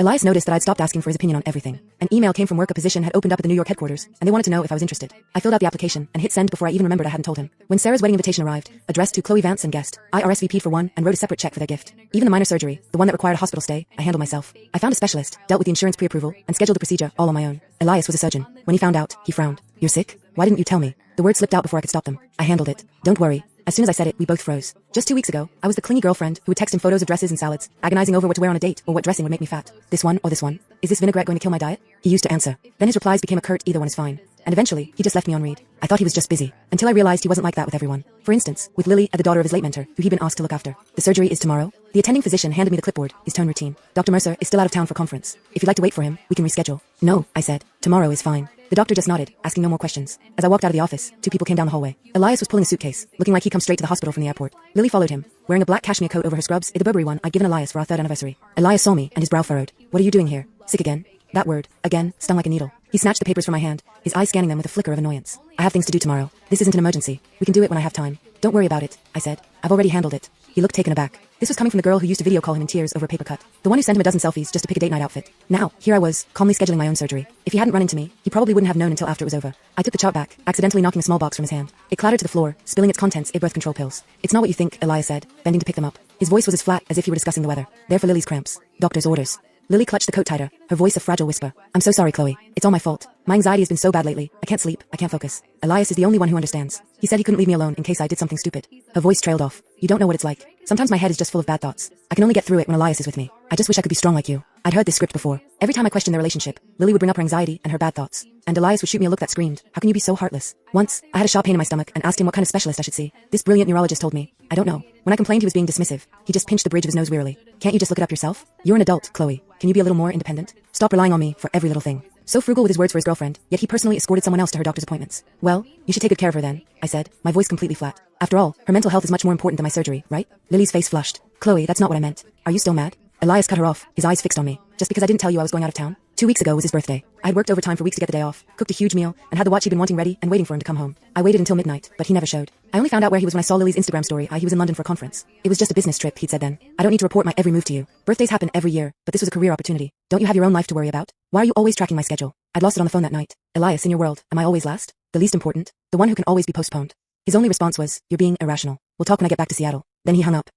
Elias noticed that I'd stopped asking for his opinion on everything. An email came from work a position had opened up at the New York headquarters, and they wanted to know if I was interested. I filled out the application and hit send before I even remembered I hadn't told him. When Sarah's wedding invitation arrived, addressed to Chloe, Vance and Guest, I RSVP'd for one and wrote a separate check for their gift. Even the minor surgery, the one that required a hospital stay, I handled myself. I found a specialist, dealt with the insurance pre-approval, and scheduled the procedure all on my own. Elias was a surgeon. When he found out, he frowned. "You're sick? Why didn't you tell me?" The word slipped out before I could stop them. I handled it. Don't worry. As soon as I said it, we both froze. Just 2 weeks ago, I was the clingy girlfriend who would text him photos of dresses and salads, agonizing over what to wear on a date or what dressing would make me fat. This one or this one? Is this vinaigrette going to kill my diet? He used to answer. Then his replies became a curt either one is fine. And eventually, he just left me on read. I thought he was just busy, until I realized he wasn't like that with everyone. For instance, with Lily, the daughter of his late mentor, who he'd been asked to look after. The surgery is tomorrow. The attending physician handed me the clipboard, his tone routine. Dr. Mercer is still out of town for conference. If you'd like to wait for him, we can reschedule. No, I said. Tomorrow is fine. The doctor just nodded, asking no more questions. As I walked out of the office, 2 people came down the hallway. Elias was pulling a suitcase, looking like he'd come straight to the hospital from the airport. Lily followed him, wearing a black cashmere coat over her scrubs, the Burberry one I'd given Elias for our 3rd anniversary. Elias saw me, and his brow furrowed. "What are you doing here? Sick again?" That word, again, stung like a needle. He snatched the papers from my hand, his eyes scanning them with a flicker of annoyance. "I have things to do tomorrow. This isn't an emergency. We can do it when I have time." "Don't worry about it," I said. "I've already handled it." He looked taken aback. This was coming from the girl who used to video call him in tears over a paper cut. The one who sent him a dozen selfies just to pick a date night outfit. Now, here I was, calmly scheduling my own surgery. If he hadn't run into me, he probably wouldn't have known until after it was over. I took the chart back, accidentally knocking a small box from his hand. It clattered to the floor, spilling its contents, birth control pills. "It's not what you think," Elias said, bending to pick them up. His voice was as flat as if he were discussing the weather. "They're for Lily's cramps. Doctor's orders." Lily clutched the coat tighter, her voice a fragile whisper. "I'm so sorry, Chloe. It's all my fault. My anxiety has been so bad lately. I can't sleep. I can't focus. Elias is the only one who understands. He said he couldn't leave me alone in case I did something stupid." Her voice trailed off. "You don't know what it's like. Sometimes my head is just full of bad thoughts. I can only get through it when Elias is with me. I just wish I could be strong like you." I'd heard this script before. Every time I questioned their relationship, Lily would bring up her anxiety and her bad thoughts. And Elias would shoot me a look that screamed, "How can you be so heartless?" Once, I had a sharp pain in my stomach and asked him what kind of specialist I should see. This brilliant neurologist told me, "I don't know." When I complained he was being dismissive, he just pinched the bridge of his nose wearily. "Can't you just look it up yourself? You're an adult, Chloe. Can you be a little more independent? Stop relying on me for every little thing." So frugal with his words for his girlfriend, yet he personally escorted someone else to her doctor's appointments. "Well, you should take good care of her then," I said, my voice completely flat. "After all, her mental health is much more important than my surgery, right?" Lily's face flushed. "Chloe, that's not what I meant. Are you still mad?" Elias cut her off, his eyes fixed on me. "Just because I didn't tell you I was going out of town? 2 weeks ago was his birthday. I had worked overtime for weeks to get the day off, cooked a huge meal, and had the watch he'd been wanting ready and waiting for him to come home. I waited until midnight, but he never showed. I only found out where he was when I saw Lily's Instagram story. He was in London for a conference. It was just a business trip, he'd said then. I don't need to report my every move to you. Birthdays happen every year, but this was a career opportunity. Don't you have your own life to worry about? Why are you always tracking my schedule?" I'd lost it on the phone that night. "Elias, in your world, am I always last? The least important? The one who can always be postponed?" His only response was, "You're being irrational. We'll talk when I get back to Seattle." Then he hung up.